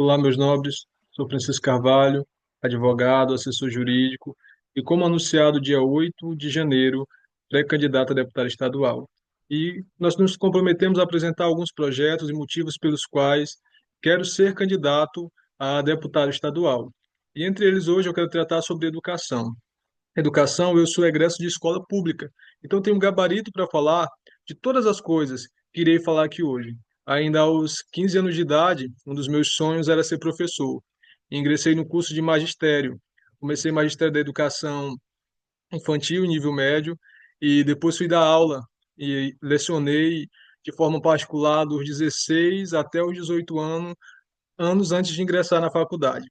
Olá, meus nobres. Sou Francisco Carvalho, advogado, assessor jurídico e, como anunciado dia 8 de janeiro, pré-candidato a deputado estadual. E nós nos comprometemos a apresentar alguns projetos e motivos pelos quais quero ser candidato a deputado estadual. E entre eles, hoje, eu quero tratar sobre educação. Educação, eu sou egresso de escola pública, então tenho um gabarito para falar de todas as coisas que irei falar aqui hoje. Ainda aos 15 anos de idade, um dos meus sonhos era ser professor. Ingressei no curso de magistério. Comecei magistério da educação infantil, nível médio, e depois fui dar aula e lecionei de forma particular dos 16 até os 18 anos antes de ingressar na faculdade.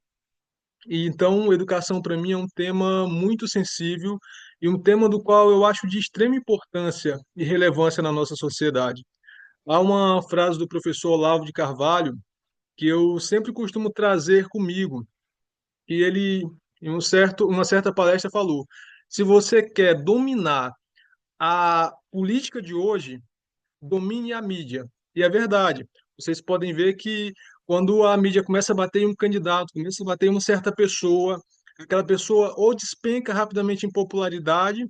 E então, educação para mim é um tema muito sensível e um tema do qual eu acho de extrema importância e relevância na nossa sociedade. Há uma frase do professor Olavo de Carvalho que eu sempre costumo trazer comigo, e ele, uma certa palestra, falou: se você quer dominar a política de hoje, domine a mídia. E é verdade. Vocês podem ver que quando a mídia começa a bater em um candidato, começa a bater em uma certa pessoa, aquela pessoa ou despenca rapidamente em popularidade,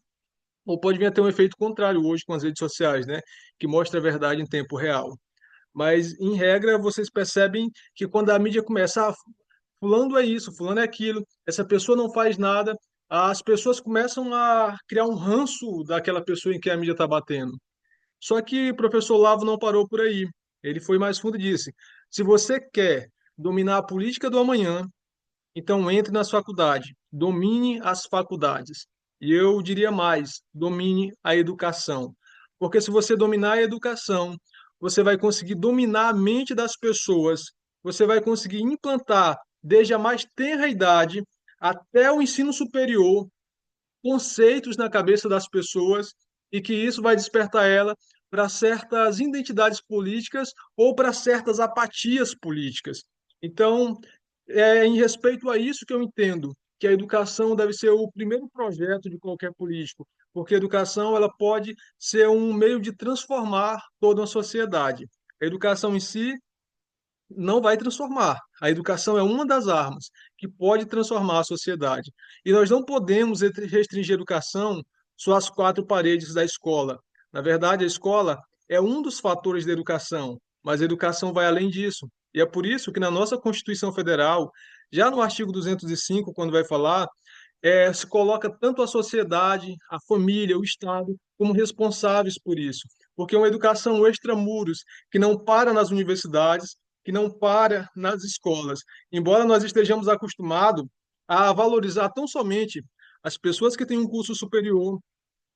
ou pode vir a ter um efeito contrário hoje com as redes sociais, né? Que mostra a verdade em tempo real. Mas, em regra, vocês percebem que quando a mídia começa, fulano é isso, fulano é aquilo, essa pessoa não faz nada, as pessoas começam a criar um ranço daquela pessoa em que a mídia está batendo. Só que o professor Lavo não parou por aí. Ele foi mais fundo e disse: se você quer dominar a política do amanhã, então entre nas faculdades, domine as faculdades. E eu diria mais: domine a educação. Porque se você dominar a educação, você vai conseguir dominar a mente das pessoas, você vai conseguir implantar, desde a mais tenra idade até o ensino superior, conceitos na cabeça das pessoas e que isso vai despertar ela para certas identidades políticas ou para certas apatias políticas. Então, é em respeito a isso que eu entendo que a educação deve ser o primeiro projeto de qualquer político, porque a educação ela pode ser um meio de transformar toda uma sociedade. A educação em si não vai transformar. A educação é uma das armas que pode transformar a sociedade. E nós não podemos restringir a educação só às quatro paredes da escola. Na verdade, a escola é um dos fatores da educação, mas a educação vai além disso. E é por isso que na nossa Constituição Federal, já no artigo 205, quando vai falar, se coloca tanto a sociedade, a família, o Estado, como responsáveis por isso. Porque é uma educação extramuros, que não para nas universidades, que não para nas escolas. Embora nós estejamos acostumados a valorizar tão somente as pessoas que têm um curso superior,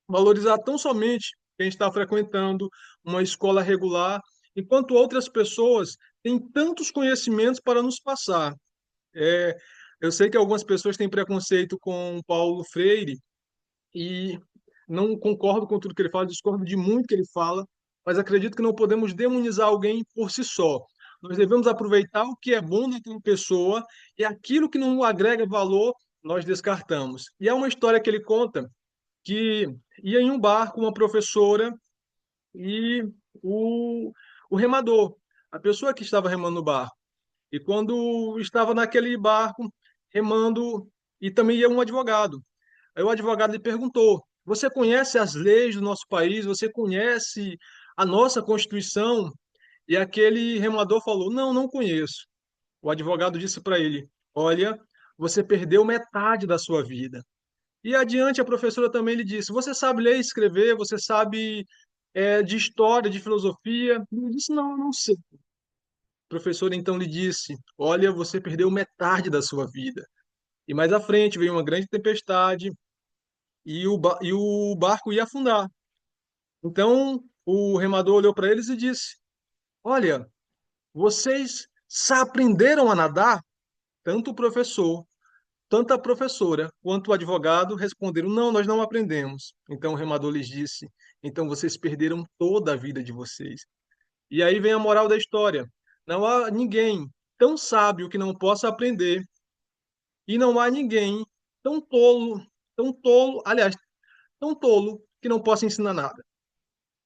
valorizar tão somente quem está frequentando uma escola regular, enquanto outras pessoas têm tantos conhecimentos para nos passar. É, eu sei que algumas pessoas têm preconceito com Paulo Freire e não concordo com tudo que ele fala, discordo de muito que ele fala, mas acredito que não podemos demonizar alguém por si só. Nós devemos aproveitar o que é bom daquela pessoa e aquilo que não agrega valor, nós descartamos. E é uma história que ele conta que ia em um barco uma professora e o, o remador, a pessoa que estava remando no barco. E quando estava naquele barco remando, e também ia um advogado. Aí o advogado lhe perguntou: você conhece as leis do nosso país? Você conhece a nossa Constituição? E aquele remador falou: não, não conheço. O advogado disse para ele: olha, você perdeu metade da sua vida. E adiante a professora também lhe disse: você sabe ler e escrever? Você sabe de história, de filosofia? Ele disse: não, eu não sei. O professor então lhe disse: olha, você perdeu metade da sua vida. E mais à frente veio uma grande tempestade e e o barco ia afundar. Então o remador olhou para eles e disse: olha, vocês aprenderam a nadar? Tanto o professor, tanto a professora quanto o advogado responderam: não, nós não aprendemos. Então o remador lhes disse: então vocês perderam toda a vida de vocês. E aí vem a moral da história: não há ninguém tão sábio que não possa aprender, e não há ninguém tão tolo, aliás, tão tolo que não possa ensinar nada.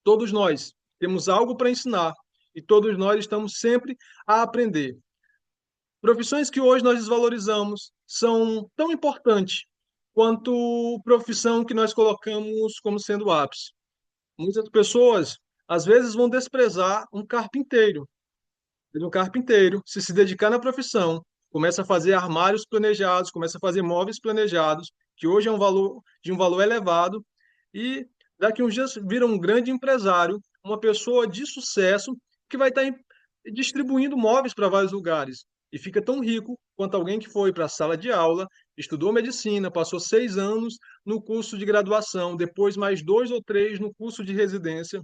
Todos nós temos algo para ensinar e todos nós estamos sempre a aprender. Profissões que hoje nós desvalorizamos são tão importantes quanto profissão que nós colocamos como sendo o ápice. Muitas pessoas, às vezes, vão desprezar um carpinteiro. Um carpinteiro, se dedicar na profissão, começa a fazer armários planejados, começa a fazer móveis planejados, que hoje é um valor de um valor elevado, e daqui a uns dias vira um grande empresário, uma pessoa de sucesso que vai estar distribuindo móveis para vários lugares. E fica tão rico quanto alguém que foi para a sala de aula, estudou medicina, passou 6 anos no curso de graduação, depois mais 2 ou 3 no curso de residência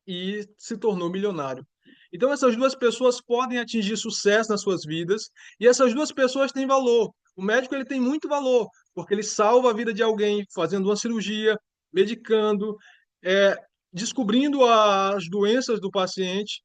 e se tornou milionário. Então, essas duas pessoas podem atingir sucesso nas suas vidas e essas duas pessoas têm valor. O médico ele tem muito valor, porque ele salva a vida de alguém fazendo uma cirurgia, medicando, é, descobrindo as doenças do paciente,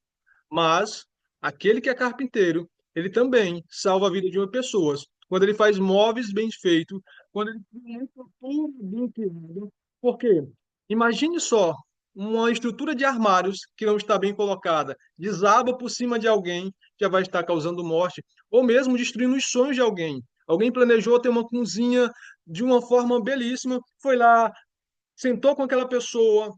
mas aquele que é carpinteiro, ele também salva a vida de uma pessoa. Quando ele faz móveis bem feitos, quando ele tem uma estrutura bem criada. Por quê? Imagine só uma estrutura de armários que não está bem colocada, desaba por cima de alguém, já vai estar causando morte, ou mesmo destruindo os sonhos de alguém. Alguém planejou ter uma cozinha de uma forma belíssima, foi lá, sentou com aquela pessoa,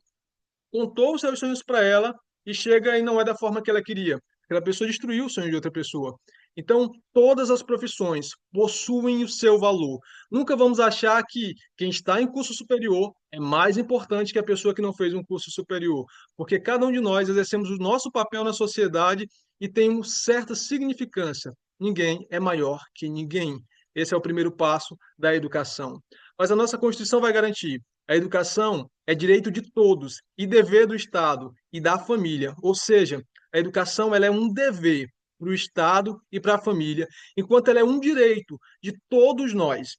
contou os seus sonhos para ela e chega e não é da forma que ela queria. Aquela pessoa destruiu o sonho de outra pessoa. Então, todas as profissões possuem o seu valor. Nunca vamos achar que quem está em curso superior é mais importante que a pessoa que não fez um curso superior, porque cada um de nós exercemos o nosso papel na sociedade e temos certa significância. Ninguém é maior que ninguém. Esse é o primeiro passo da educação. Mas a nossa Constituição vai garantir a educação é direito de todos e dever do Estado e da família. Ou seja, a educação ela é um dever para o Estado e para a família, enquanto ela é um direito de todos nós.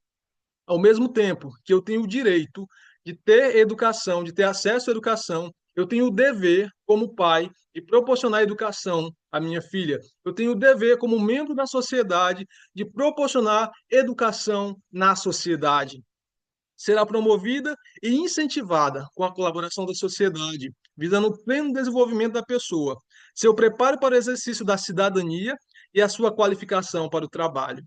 Ao mesmo tempo que eu tenho o direito de ter educação, de ter acesso à educação, eu tenho o dever, como pai, de proporcionar educação à minha filha. Eu tenho o dever, como membro da sociedade, de proporcionar educação na sociedade. Será promovida e incentivada com a colaboração da sociedade, visando o pleno desenvolvimento da pessoa, seu preparo para o exercício da cidadania e a sua qualificação para o trabalho.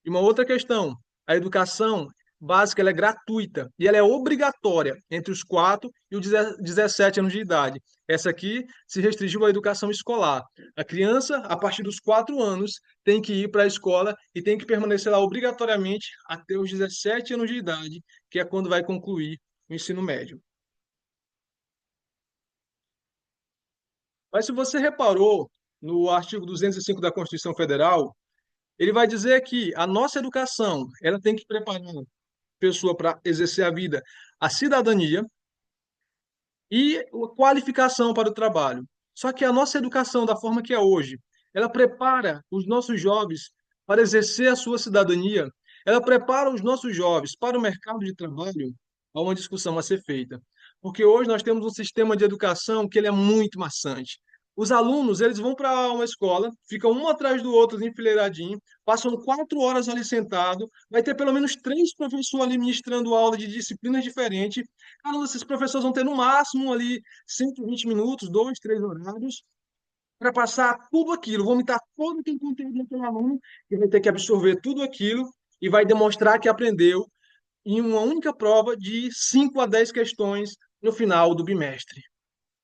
E uma outra questão, a educação básica ela é gratuita e ela é obrigatória entre os 4 e os 17 anos de idade. Essa aqui se restringiu à educação escolar. A criança, a partir dos 4 anos, tem que ir para a escola e tem que permanecer lá obrigatoriamente até os 17 anos de idade, que é quando vai concluir o ensino médio. Mas se você reparou no artigo 205 da Constituição Federal, ele vai dizer que a nossa educação, ela tem que preparar a pessoa para exercer a vida, a cidadania e a qualificação para o trabalho. Só que a nossa educação, da forma que é hoje, ela prepara os nossos jovens para exercer a sua cidadania, ela prepara os nossos jovens para o mercado de trabalho. Há uma discussão a ser feita. Porque hoje nós temos um sistema de educação que ele é muito maçante. Os alunos, eles vão para uma escola, ficam um atrás do outro, enfileiradinho, passam 4 horas ali sentado, vai ter pelo menos 3 professores ali ministrando aula de disciplinas diferentes. Caramba, esses professores vão ter no máximo ali 120 minutos, 2, 3 horários, para passar tudo aquilo, vomitar todo aquele conteúdo naquele aluno, que vai ter que absorver tudo aquilo e vai demonstrar que aprendeu em uma única prova de 5 a 10 questões no final do bimestre.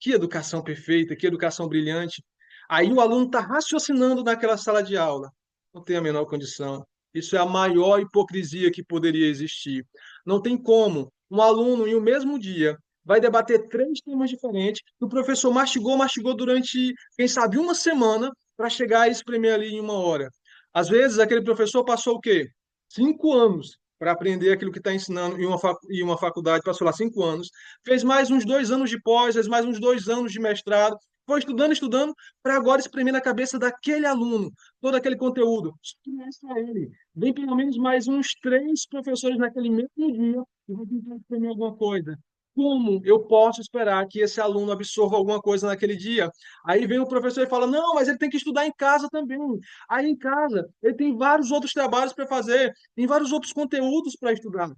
Que educação perfeita, que educação brilhante. Aí o aluno está raciocinando naquela sala de aula. Não tem a menor condição. Isso é a maior hipocrisia que poderia existir. Não tem como um aluno, em um mesmo dia, vai debater 3 temas diferentes, que o professor mastigou durante, quem sabe, uma semana para chegar a espremer ali em uma hora. Às vezes, aquele professor passou o quê? 5 anos para aprender aquilo que está ensinando em uma faculdade, passou lá 5 anos, fez mais uns 2 anos de pós, fez mais uns 2 anos de mestrado, foi estudando, para agora exprimir na cabeça daquele aluno todo aquele conteúdo. Só que não é só ele. Vem pelo menos mais uns 3 professores naquele mesmo dia e vão tentar exprimir alguma coisa. Como eu posso esperar que esse aluno absorva alguma coisa naquele dia? Aí vem o professor e fala: não, mas ele tem que estudar em casa também. Aí em casa ele tem vários outros trabalhos para fazer, tem vários outros conteúdos para estudar.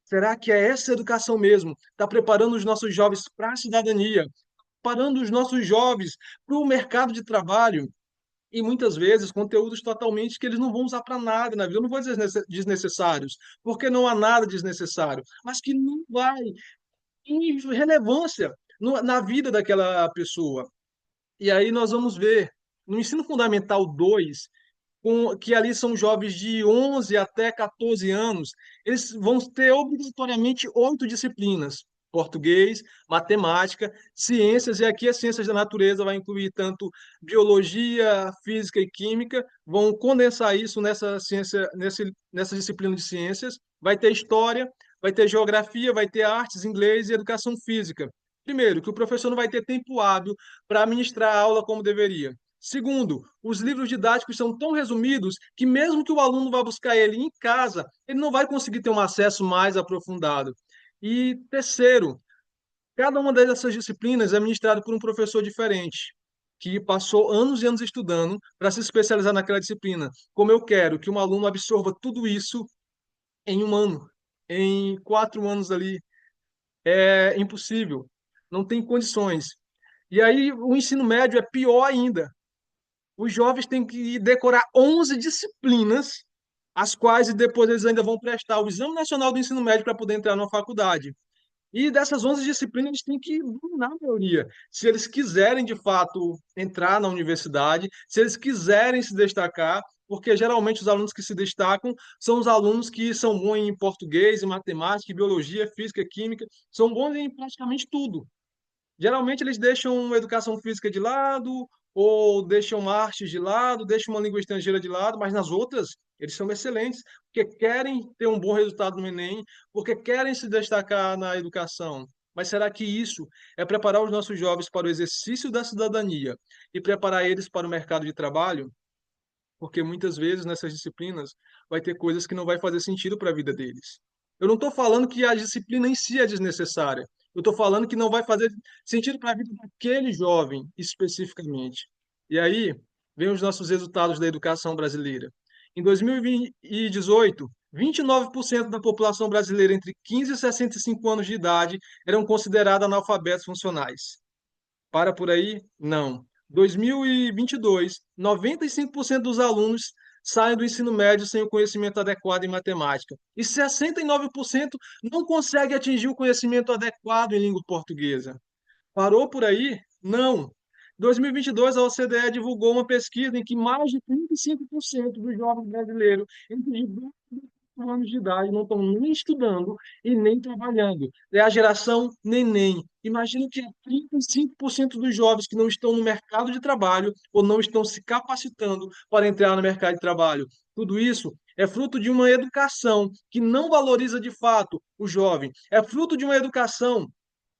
Será que é essa educação mesmo? Está preparando os nossos jovens para a cidadania, preparando os nossos jovens para o mercado de trabalho? E muitas vezes conteúdos totalmente que eles não vão usar para nada na vida. Eu não vou dizer desnecessários, porque não há nada desnecessário, mas que não vai ter relevância na vida daquela pessoa. E aí nós vamos ver no ensino fundamental 2 que ali são jovens de 11 até 14 anos, eles vão ter obrigatoriamente 8 disciplinas: português, matemática, ciências, e aqui as ciências da natureza vai incluir tanto biologia, física e química, vão condensar isso nessa ciência, nessa disciplina de ciências, vai ter história, vai ter geografia, vai ter artes, inglês e educação física. Primeiro, que o professor não vai ter tempo hábil para ministrar a aula como deveria. Segundo, os livros didáticos são tão resumidos que, mesmo que o aluno vá buscar ele em casa, ele não vai conseguir ter um acesso mais aprofundado. E terceiro, cada uma dessas disciplinas é ministrada por um professor diferente, que passou anos e anos estudando para se especializar naquela disciplina. Como eu quero que um aluno absorva tudo isso em um ano, em 4 anos ali, é impossível, não tem condições. E aí o ensino médio é pior ainda. Os jovens têm que decorar 11 disciplinas, as quais depois eles ainda vão prestar o Exame Nacional do Ensino Médio para poder entrar na faculdade. E dessas 11 disciplinas, eles têm que dominar a maioria. Se eles quiserem, de fato, entrar na universidade, se eles quiserem se destacar, porque geralmente os alunos que se destacam são os alunos que são bons em português, em matemática, em biologia, física, química, são bons em praticamente tudo. Geralmente eles deixam a educação física de lado, ou deixam artes de lado, deixam uma língua estrangeira de lado, mas nas outras eles são excelentes, porque querem ter um bom resultado no Enem, porque querem se destacar na educação. Mas será que isso é preparar os nossos jovens para o exercício da cidadania e preparar eles para o mercado de trabalho? Porque muitas vezes nessas disciplinas vai ter coisas que não vai fazer sentido para a vida deles. Eu não estou falando que a disciplina em si é desnecessária. Eu estou falando que não vai fazer sentido para a vida daquele jovem especificamente. E aí vem os nossos resultados da educação brasileira. Em 2018, 29% da população brasileira entre 15 e 65 anos de idade eram considerados analfabetos funcionais. Para por aí? Não. 2022, 95% dos alunos saem do ensino médio sem o conhecimento adequado em matemática. E 69% não conseguem atingir o conhecimento adequado em língua portuguesa. Parou por aí? Não. Em 2022, a OCDE divulgou uma pesquisa em que mais de 35% dos jovens brasileiros entre 18 e 24 anos de idade não estão nem estudando e nem trabalhando. É a geração neném. Imagina que 35% dos jovens que não estão no mercado de trabalho ou não estão se capacitando para entrar no mercado de trabalho. Tudo isso é fruto de uma educação que não valoriza de fato o jovem. É fruto de uma educação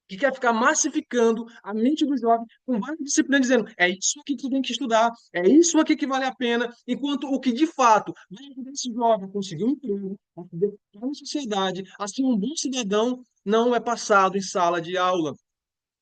que quer ficar massificando a mente do jovem com várias disciplinas, dizendo é isso aqui que tu tem que estudar, é isso aqui que vale a pena, enquanto o que de fato vai ajudar esse jovem a conseguir um emprego, a poder estar na sociedade, a ser um bom cidadão, não é passado em sala de aula.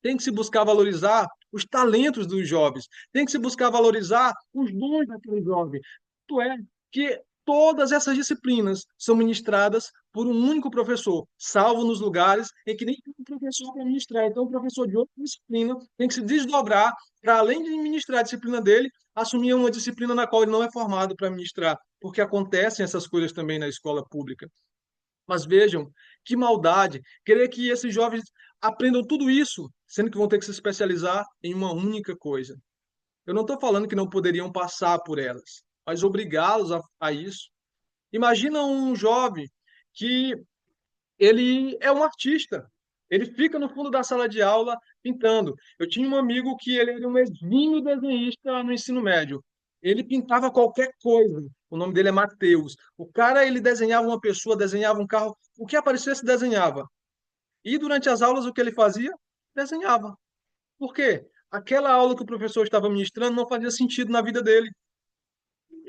Tem que se buscar valorizar os talentos dos jovens, tem que se buscar valorizar os dons daquele jovem. Tanto é que todas essas disciplinas são ministradas por um único professor, salvo nos lugares em que nem tem um professor para ministrar. Então, o professor de outra disciplina tem que se desdobrar para, além de ministrar a disciplina dele, assumir uma disciplina na qual ele não é formado para ministrar, porque acontecem essas coisas também na escola pública. Mas vejam que maldade querer que esses jovens aprendam tudo isso, sendo que vão ter que se especializar em uma única coisa. Eu não estou falando que não poderiam passar por elas, mas obrigá-los a isso. Imagina um jovem que ele é um artista, ele fica no fundo da sala de aula pintando. Eu tinha um amigo que ele era um exímio desenhista no ensino médio. Ele pintava qualquer coisa. O nome dele é Matheus. O cara, ele desenhava uma pessoa, desenhava um carro, o que aparecesse desenhava. E durante as aulas o que ele fazia? Desenhava. Por quê? Aquela aula que o professor estava ministrando não fazia sentido na vida dele.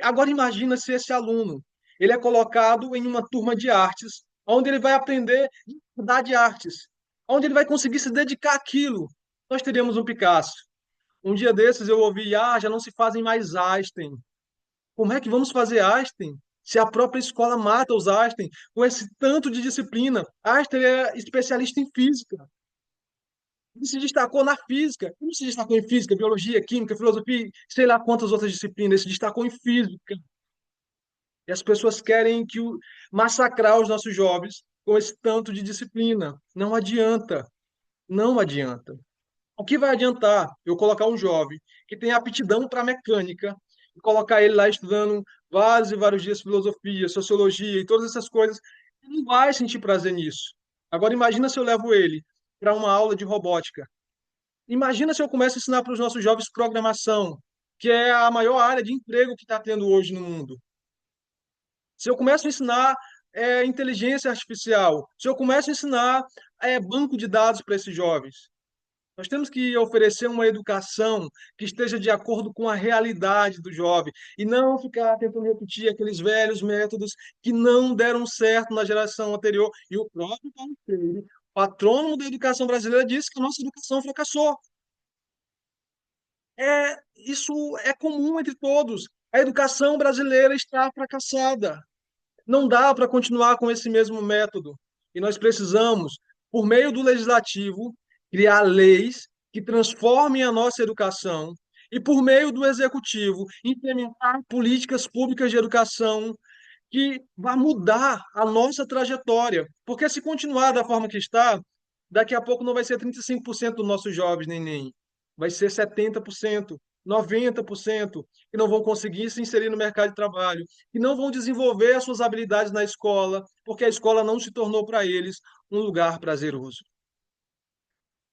Agora imagina se esse aluno, ele é colocado em uma turma de artes, onde ele vai aprender de verdade artes, onde ele vai conseguir se dedicar àquilo. Nós teríamos um Picasso. Um dia desses eu ouvi, já não se fazem mais Einstein. Como é que vamos fazer Einstein? Se a própria escola mata os Einstein com esse tanto de disciplina. Einstein é especialista em física. Ele se destacou na física, ele não se destacou em física, biologia, química, filosofia, sei lá quantas outras disciplinas, ele se destacou em física. E as pessoas querem massacrar os nossos jovens com esse tanto de disciplina. Não adianta, não adianta. O que vai adiantar eu colocar um jovem que tem aptidão para mecânica e colocar ele lá estudando vários e vários dias filosofia, sociologia e todas essas coisas? Ele não vai sentir prazer nisso. Agora, imagina se eu levo ele para uma aula de robótica. Imagina se eu começo a ensinar para os nossos jovens programação, que é a maior área de emprego que está tendo hoje no mundo. Se eu começo a ensinar inteligência artificial, se eu começo a ensinar banco de dados para esses jovens, nós temos que oferecer uma educação que esteja de acordo com a realidade do jovem e não ficar tentando repetir aqueles velhos métodos que não deram certo na geração anterior. E o próprio Paulo Freire, patrônomo da educação brasileira, disse que a nossa educação fracassou. Isso é comum entre todos. A educação brasileira está fracassada. Não dá para continuar com esse mesmo método. E nós precisamos, por meio do legislativo, criar leis que transformem a nossa educação e, por meio do executivo, implementar políticas públicas de educação que vá mudar a nossa trajetória. Porque se continuar da forma que está, daqui a pouco não vai ser 35% dos nossos jovens nem vai ser 70%, 90% que não vão conseguir se inserir no mercado de trabalho, que não vão desenvolver as suas habilidades na escola, porque a escola não se tornou para eles um lugar prazeroso.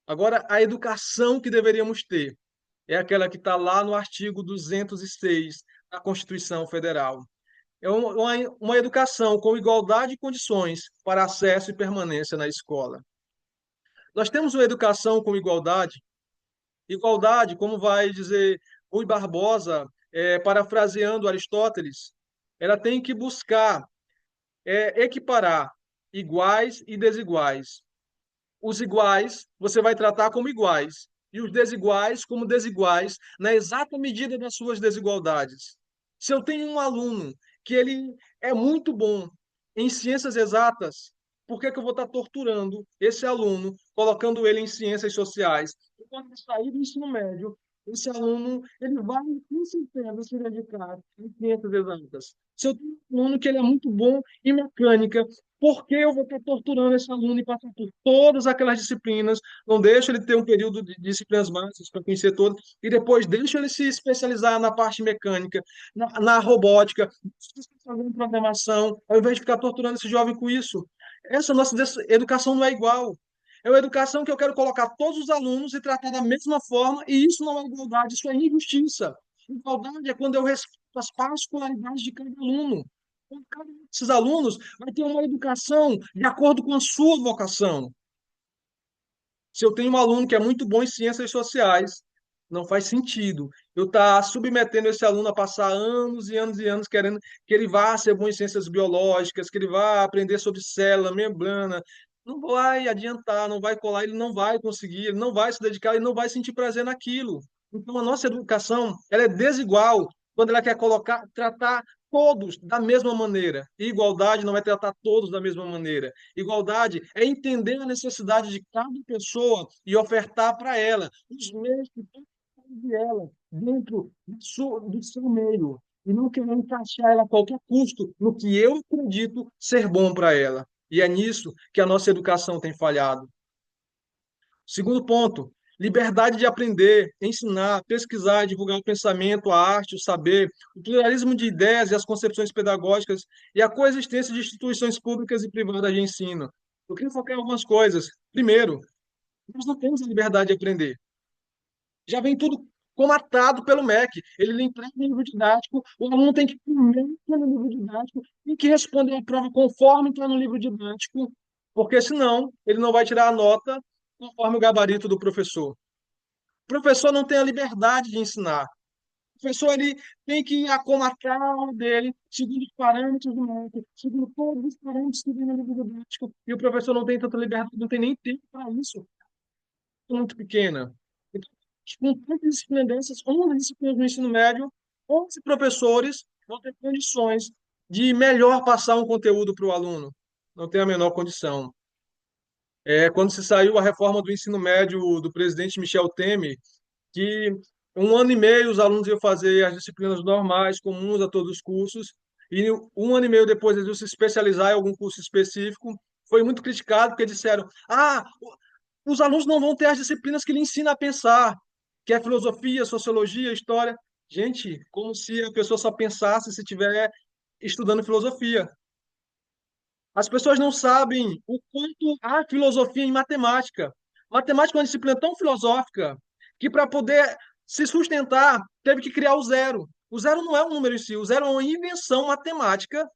Agora, a educação que deveríamos ter é aquela que está lá no artigo 206 da Constituição Federal. É uma educação com igualdade de condições para acesso e permanência na escola. Nós temos uma educação com igualdade. Igualdade, como vai dizer Rui Barbosa, parafraseando Aristóteles, ela tem que buscar equiparar iguais e desiguais. Os iguais você vai tratar como iguais, e os desiguais como desiguais, na exata medida das suas desigualdades. Se eu tenho um aluno que ele é muito bom em ciências exatas, por que que eu vou estar torturando esse aluno, colocando ele em ciências sociais? E quando ele sair do ensino médio, esse aluno ele vai, com certeza, se dedicar em ciências exatas. Se eu tenho um aluno que ele é muito bom em mecânica, por que eu vou estar torturando esse aluno e passar por todas aquelas disciplinas? Não deixo ele ter um período de disciplinas básicas para conhecer todas, e depois deixo ele se especializar na parte mecânica, na robótica, se especializar em programação, ao invés de ficar torturando esse jovem com isso. Essa nossa educação não é igual. É uma educação que eu quero colocar todos os alunos e tratar da mesma forma, e isso não é igualdade, isso é injustiça. Igualdade é quando eu respeito as particularidades de cada aluno. Cada um desses alunos vai ter uma educação de acordo com a sua vocação. Se eu tenho um aluno que é muito bom em ciências sociais, não faz sentido eu estar submetendo esse aluno a passar anos e anos e anos querendo que ele vá ser bom em ciências biológicas, que ele vá aprender sobre célula, membrana. Não vai adiantar, não vai colar, ele não vai conseguir, ele não vai se dedicar, ele não vai sentir prazer naquilo. Então, a nossa educação, ela é desigual quando ela quer colocar, tratar todos da mesma maneira. E igualdade não é tratar todos da mesma maneira. Igualdade é entender a necessidade de cada pessoa e ofertar para ela os meios que de ela dentro do seu meio e não querer encaixar ela a qualquer custo no que eu acredito ser bom para ela. E é nisso que a nossa educação tem falhado. Segundo ponto, liberdade de aprender, ensinar, pesquisar, divulgar o pensamento, a arte, o saber, o pluralismo de ideias e as concepções pedagógicas e a coexistência de instituições públicas e privadas de ensino. Eu queria focar em algumas coisas. Primeiro, nós não temos a liberdade de aprender. Já vem tudo comatado pelo MEC. Ele lhe entrega o livro didático, o aluno tem que comer no livro didático, tem que responder a prova conforme está no livro didático, porque senão ele não vai tirar a nota conforme o gabarito do professor. O professor não tem a liberdade de ensinar. O professor ele tem que acomatar a aula dele, segundo os parâmetros do MEC, segundo todos os parâmetros que vem no livro didático, e o professor não tem tanta liberdade, não tem nem tempo para isso, é muito pequena. Então, com tantas disciplinas, 11 disciplinas no ensino médio, 11 professores vão ter condições de melhor passar um conteúdo para o aluno. Não tem a menor condição. Quando se saiu a reforma do ensino médio do presidente Michel Temer, que 1 ano e meio os alunos iam fazer as disciplinas normais, comuns a todos os cursos, e 1 ano e meio depois eles iam se especializar em algum curso específico. Foi muito criticado porque disseram: os alunos não vão ter as disciplinas que lhe ensina a pensar, que é filosofia, sociologia, história. Gente, como se a pessoa só pensasse se estiver estudando filosofia. As pessoas não sabem o quanto há filosofia em matemática. Matemática é uma disciplina tão filosófica que, para poder se sustentar, teve que criar o zero. O zero não é um número em si, o zero é uma invenção matemática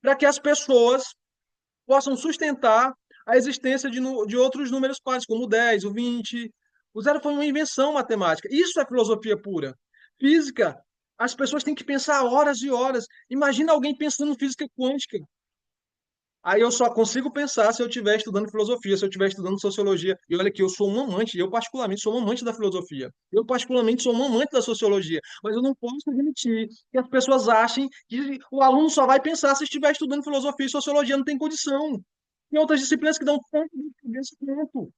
para que as pessoas possam sustentar a existência de outros números pares, como o 10, o 20. O zero foi uma invenção matemática. Isso é filosofia pura. Física, as pessoas têm que pensar horas e horas. Imagina alguém pensando em física quântica. Aí eu só consigo pensar se eu estiver estudando filosofia, se eu estiver estudando sociologia. E olha que eu sou um amante, eu particularmente sou um amante da filosofia. Eu particularmente sou um amante da sociologia. Mas eu não posso admitir que as pessoas achem que o aluno só vai pensar se estiver estudando filosofia e sociologia. Não tem condição. Tem outras disciplinas que dão tanto de cabeça quanto.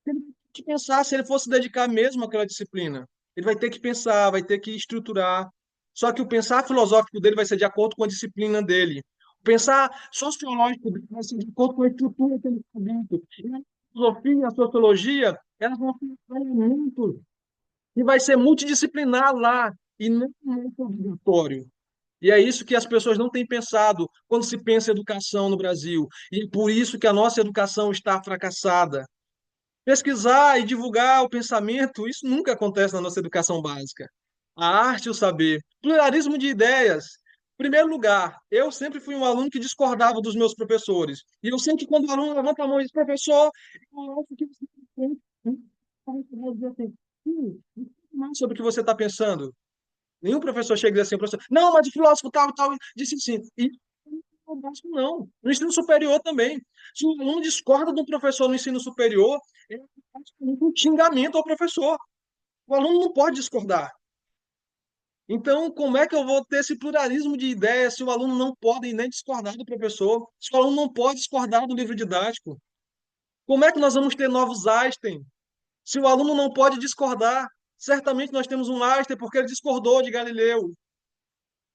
Ele vai ter que pensar se ele fosse dedicar mesmo àquela disciplina. Ele vai ter que pensar, vai ter que estruturar. Só que o pensar filosófico dele vai ser de acordo com a disciplina dele. O pensar sociológico dele vai ser de acordo com a estrutura que ele está dentro. E a filosofia e a sociologia, elas vão ser elementos e vai ser multidisciplinar lá e não muito obrigatório. E é isso que as pessoas não têm pensado quando se pensa em educação no Brasil. E é por isso que a nossa educação está fracassada. Pesquisar e divulgar o pensamento, isso nunca acontece na nossa educação básica. A arte e o saber. Pluralismo de ideias. Em primeiro lugar, eu sempre fui um aluno que discordava dos meus professores. E eu sei que quando o aluno levanta a mão e diz, professor, eu acho que você tem que dizer assim, mais sobre o que você está pensando. Nenhum professor chega e diz assim, professor, não, mas o filósofo tal, tal, disse assim. E no básico, não. No ensino superior também. Se o aluno discorda do professor no ensino superior, é praticamente um xingamento ao professor. O aluno não pode discordar. Então, como é que eu vou ter esse pluralismo de ideias se o aluno não pode nem discordar do professor? Se o aluno não pode discordar do livro didático? Como é que nós vamos ter novos Einstein se o aluno não pode discordar? Certamente nós temos um Einstein porque ele discordou de Galileu.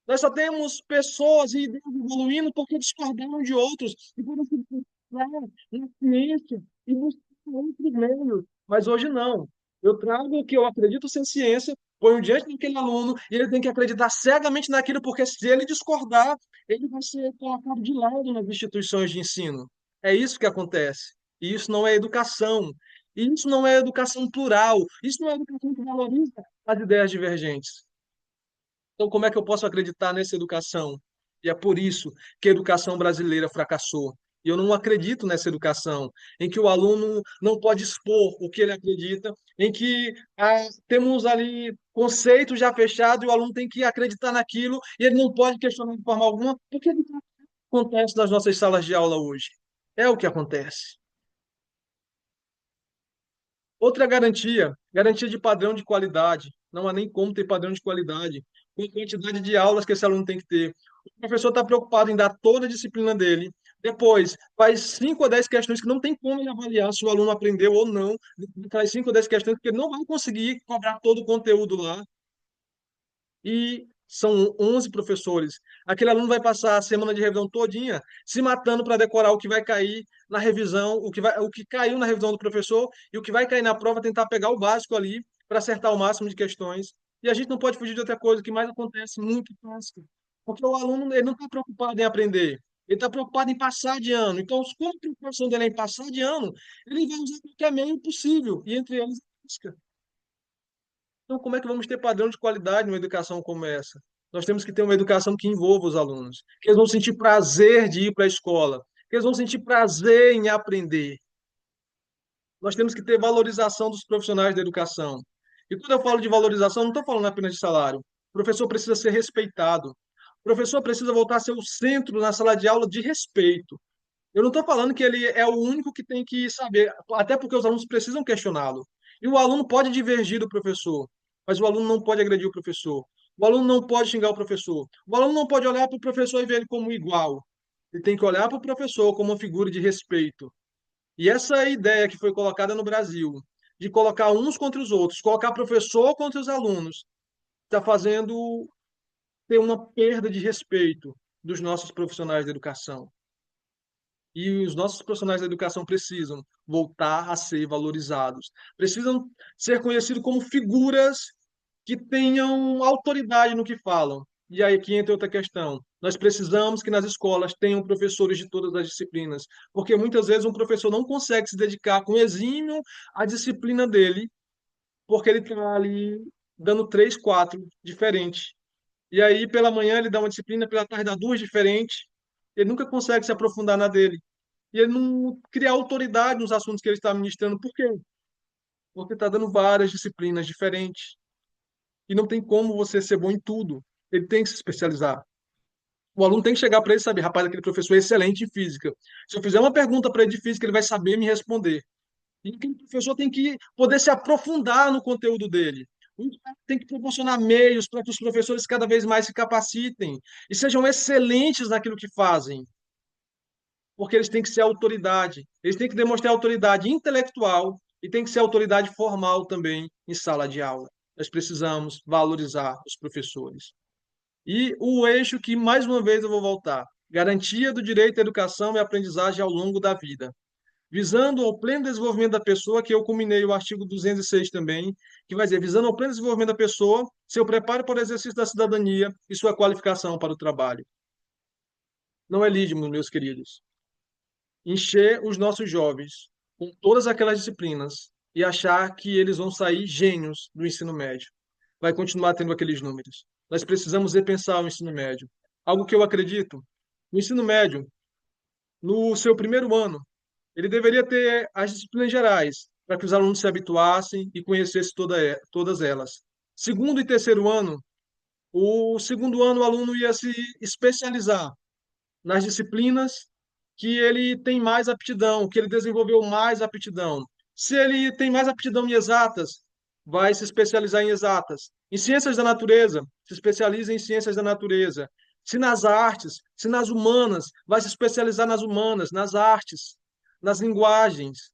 Nós só temos pessoas e ideias evoluindo porque discordaram de outros e por isso buscar na ciência e buscar outros meios. Mas hoje não. Eu trago o que eu acredito ser ciência, ponho diante daquele aluno e ele tem que acreditar cegamente naquilo, porque se ele discordar, ele vai ser colocado de lado nas instituições de ensino. É isso que acontece. E isso não é educação. E isso não é educação plural. Isso não é educação que valoriza as ideias divergentes. Então, como é que eu posso acreditar nessa educação? E é por isso que a educação brasileira fracassou. E eu não acredito nessa educação, em que o aluno não pode expor o que ele acredita, em que temos ali conceitos já fechados e o aluno tem que acreditar naquilo e ele não pode questionar de forma alguma. Porque é o que acontece nas nossas salas de aula hoje. É o que acontece. Outra garantia, garantia de padrão de qualidade. Não há nem como ter padrão de qualidade, com a quantidade de aulas que esse aluno tem que ter. O professor está preocupado em dar toda a disciplina dele. Depois, faz 5 ou 10 questões que não tem como ele avaliar se o aluno aprendeu ou não. Faz 5 ou 10 questões que ele não vai conseguir cobrar todo o conteúdo lá e são 11 professores. Aquele aluno vai passar a semana de revisão todinha se matando para decorar o que vai cair na revisão, o que caiu na revisão do professor e o que vai cair na prova, tentar pegar o básico ali para acertar o máximo de questões. E a gente não pode fugir de outra coisa que mais acontece muito clássico, porque o aluno ele não está preocupado em aprender, ele está preocupado em passar de ano. Então, como a preocupação dele é em passar de ano, ele vai usar qualquer meio possível, e entre eles a música. Então, como é que vamos ter padrão de qualidade numa educação como essa? Nós temos que ter uma educação que envolva os alunos, que eles vão sentir prazer de ir para a escola, que eles vão sentir prazer em aprender. Nós temos que ter valorização dos profissionais da educação. E quando eu falo de valorização, não estou falando apenas de salário. O professor precisa ser respeitado. O professor precisa voltar a ser o centro na sala de aula de respeito. Eu não estou falando que ele é o único que tem que saber, até porque os alunos precisam questioná-lo. E o aluno pode divergir do professor, mas o aluno não pode agredir o professor. O aluno não pode xingar o professor. O aluno não pode olhar para o professor e ver ele como igual. Ele tem que olhar para o professor como uma figura de respeito. E essa ideia que foi colocada no Brasil, de colocar uns contra os outros, colocar professor contra os alunos, está fazendo ter uma perda de respeito dos nossos profissionais da educação. E os nossos profissionais da educação precisam voltar a ser valorizados, precisam ser conhecidos como figuras que tenham autoridade no que falam. E aí aqui entra outra questão. Nós precisamos que nas escolas tenham professores de todas as disciplinas, porque muitas vezes um professor não consegue se dedicar com exímio à disciplina dele, porque ele está ali dando três, quatro diferentes. E aí, pela manhã, ele dá uma disciplina, pela tarde, dá duas diferentes. Ele nunca consegue se aprofundar na dele. E ele não cria autoridade nos assuntos que ele está ministrando. Por quê? Porque está dando várias disciplinas diferentes. E não tem como você ser bom em tudo. Ele tem que se especializar. O aluno tem que chegar para ele e saber, rapaz, aquele professor é excelente em física. Se eu fizer uma pergunta para ele de física, ele vai saber me responder. E aquele professor tem que poder se aprofundar no conteúdo dele. O Estado tem que proporcionar meios para que os professores cada vez mais se capacitem e sejam excelentes naquilo que fazem, porque eles têm que ser autoridade, eles têm que demonstrar autoridade intelectual e têm que ser autoridade formal também em sala de aula. Nós precisamos valorizar os professores. E o eixo que, mais uma vez, eu vou voltar: garantia do direito à educação e aprendizagem ao longo da vida, visando ao pleno desenvolvimento da pessoa, que eu culminei o artigo 206 também, que vai dizer, visando ao pleno desenvolvimento da pessoa, seu preparo para o exercício da cidadania e sua qualificação para o trabalho. Não é lígimo, meus queridos, encher os nossos jovens com todas aquelas disciplinas e achar que eles vão sair gênios do ensino médio. Vai continuar tendo aqueles números. Nós precisamos repensar o ensino médio. Algo que eu acredito, o ensino médio, no seu primeiro ano, ele deveria ter as disciplinas gerais, para que os alunos se habituassem e conhecessem todas elas. Segundo e terceiro ano, o segundo ano o aluno ia se especializar nas disciplinas que ele tem mais aptidão, que ele desenvolveu mais aptidão. Se ele tem mais aptidão em exatas, vai se especializar em exatas. Em ciências da natureza, se especializa em ciências da natureza. Se nas artes, se nas humanas, vai se especializar nas humanas, nas artes, nas linguagens.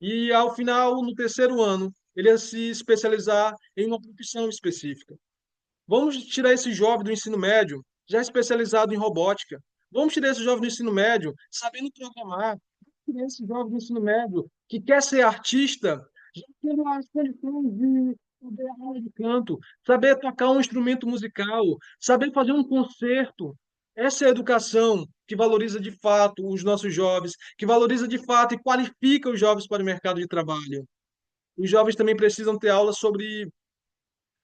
E ao final, no terceiro ano, ele ia se especializar em uma profissão específica. Vamos tirar esse jovem do ensino médio já especializado em robótica. Vamos tirar esse jovem do ensino médio sabendo programar. Vamos tirar esse jovem do ensino médio que quer ser artista, já tendo as condições de fazer aula de canto, saber tocar um instrumento musical, saber fazer um concerto. Essa é a educação que valoriza de fato os nossos jovens, que valoriza de fato e qualifica os jovens para o mercado de trabalho. Os jovens também precisam ter aulas sobre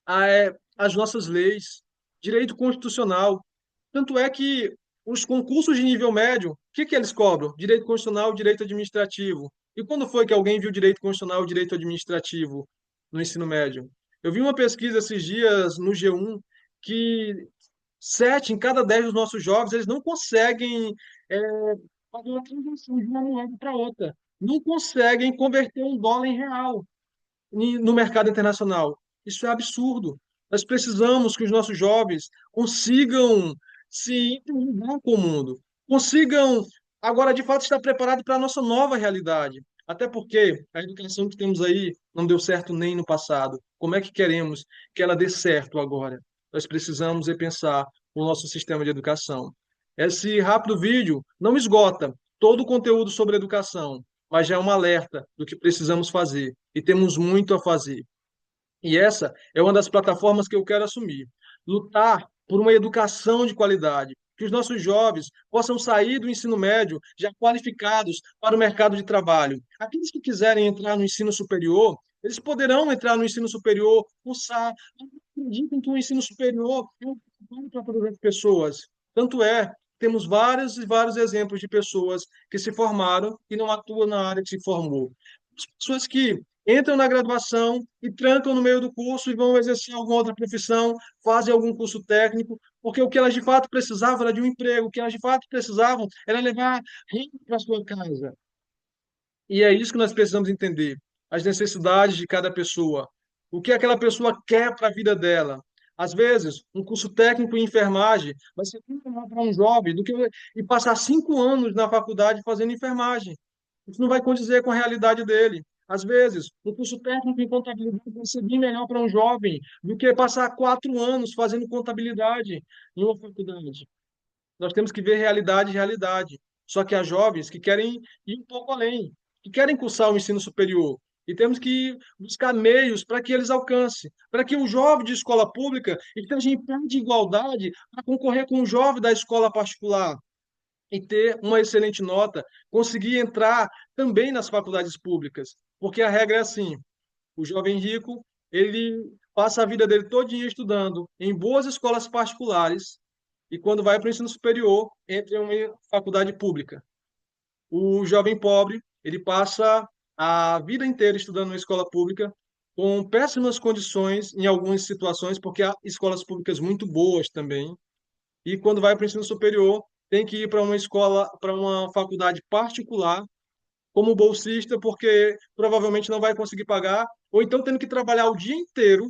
as nossas leis, direito constitucional. Tanto é que os concursos de nível médio, o que que eles cobram? Direito constitucional, direito administrativo. E quando foi que alguém viu direito constitucional, direito administrativo no ensino médio? Eu vi uma pesquisa esses dias no G1 que 7 em cada 10 dos nossos jovens eles não conseguem é, fazer uma transação de uma moeda para outra. Não conseguem converter um dólar em real no mercado internacional. Isso é absurdo. Nós precisamos que os nossos jovens consigam se interligar com o mundo, consigam agora de fato estar preparados para a nossa nova realidade. Até porque a educação que temos aí não deu certo nem no passado. Como é que queremos que ela dê certo agora? Nós precisamos repensar o nosso sistema de educação. Esse rápido vídeo não esgota todo o conteúdo sobre educação, mas já é um alerta do que precisamos fazer e temos muito a fazer. E essa é uma das plataformas que eu quero assumir. Lutar por uma educação de qualidade, que os nossos jovens possam sair do ensino médio já qualificados para o mercado de trabalho. Aqueles que quiserem entrar no ensino superior, eles poderão entrar no ensino superior, cursar. Acreditem que o ensino superior é um trabalho para todas as pessoas. Tanto é, temos vários e vários exemplos de pessoas que se formaram e não atuam na área que se formou. As pessoas que entram na graduação e trancam no meio do curso e vão exercer alguma outra profissão, fazem algum curso técnico, porque o que elas de fato precisavam era de um emprego, o que elas de fato precisavam era levar renda para sua casa. E é isso que nós precisamos entender, as necessidades de cada pessoa, o que aquela pessoa quer para a vida dela. Às vezes, um curso técnico em enfermagem vai ser muito melhor para um jovem do que e passar 5 anos na faculdade fazendo enfermagem. Isso não vai condizer com a realidade dele. Às vezes, o curso técnico em contabilidade vai ser bem melhor para um jovem do que passar 4 anos fazendo contabilidade em uma faculdade. Nós temos que ver realidade e realidade. Só que há jovens que querem ir um pouco além, que querem cursar o ensino superior. E temos que buscar meios para que eles alcancem, para que o jovem de escola pública esteja em pé de igualdade para concorrer com o jovem da escola particular e ter uma excelente nota, conseguir entrar também nas faculdades públicas. Porque a regra é assim, o jovem rico, ele passa a vida dele todinha estudando em boas escolas particulares e quando vai para o ensino superior, entra em uma faculdade pública. O jovem pobre, ele passa a vida inteira estudando em escola pública com péssimas condições em algumas situações, porque há escolas públicas muito boas também, e quando vai para o ensino superior, tem que ir para uma escola, para uma faculdade particular, como bolsista, porque provavelmente não vai conseguir pagar, ou então tendo que trabalhar o dia inteiro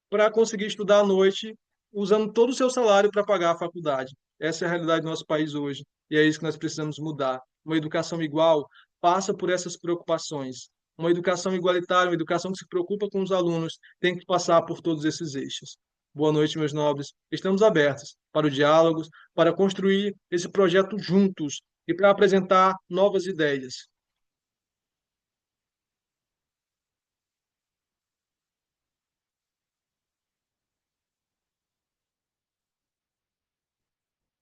para conseguir estudar à noite, usando todo o seu salário para pagar a faculdade. Essa é a realidade do nosso país hoje, e é isso que nós precisamos mudar. Uma educação igual passa por essas preocupações. Uma educação igualitária, uma educação que se preocupa com os alunos, tem que passar por todos esses eixos. Boa noite, meus nobres. Estamos abertos para o diálogo, para construir esse projeto juntos e para apresentar novas ideias.